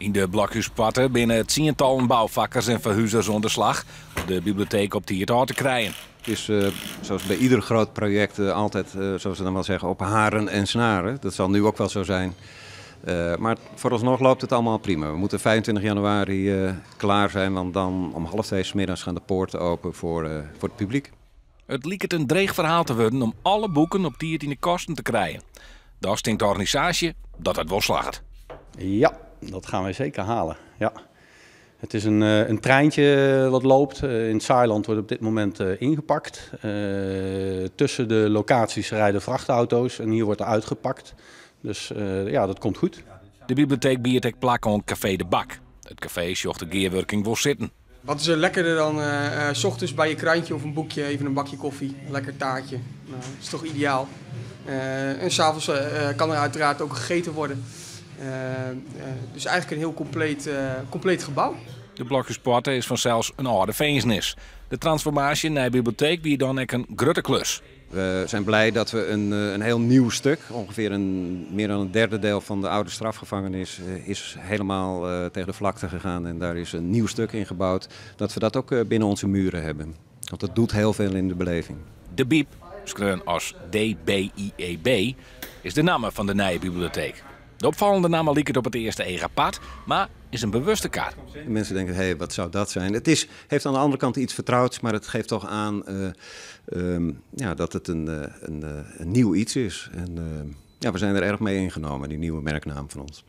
In de Blokhuispoorten binnen het tientallen bouwvakkers en verhuizers onder slag om de bibliotheek op die het te krijgen. Het is zoals bij ieder groot project altijd, zoals ze dan wel zeggen, op haren en snaren. Dat zal nu ook wel zo zijn. Maar vooralsnog loopt het allemaal prima. We moeten 25 januari klaar zijn, want dan om 1:30 's middags gaan de poorten open voor het publiek. Het liek het een dreig verhaal te worden om alle boeken op die het in de kosten te krijgen. Daar stinkt de organisatie dat het wel slaagt. Ja, dat gaan wij zeker halen. Ja. Het is een treintje wat loopt. In het Saarland wordt op dit moment ingepakt. Tussen de locaties rijden vrachtauto's en hier wordt er uitgepakt. Dus ja, dat komt goed. De bibliotheek biedt ook plak aan Café de Bak. Het café zocht de geerwerking wil zitten. Wat is er lekkerder dan 's ochtends bij je krantje of een boekje even een bakje koffie, een lekker taartje. Nou, dat is toch ideaal. En s'avonds kan er uiteraard ook gegeten worden. Dus eigenlijk een heel compleet gebouw. De Blokhuispoorten is vanzelfs een oude feestnis. De transformatie naar de bibliotheek biedt dan ook een grote klus. We zijn blij dat we een heel nieuw stuk, ongeveer meer dan een derde deel van de oude strafgevangenis, is helemaal tegen de vlakte gegaan. En daar is een nieuw stuk in gebouwd, dat we dat ook binnen onze muren hebben. Want dat doet heel veel in de beleving. De Biep, geschreven als DBIEB, is de naam van de nieuwe bibliotheek. De opvallende naam liep het op het eerste egapad, maar is een bewuste kaart. Mensen denken, hé, wat zou dat zijn? Het heeft aan de andere kant iets vertrouwds, maar het geeft toch aan dat het een nieuw iets is. En ja, we zijn er erg mee ingenomen, die nieuwe merknaam van ons.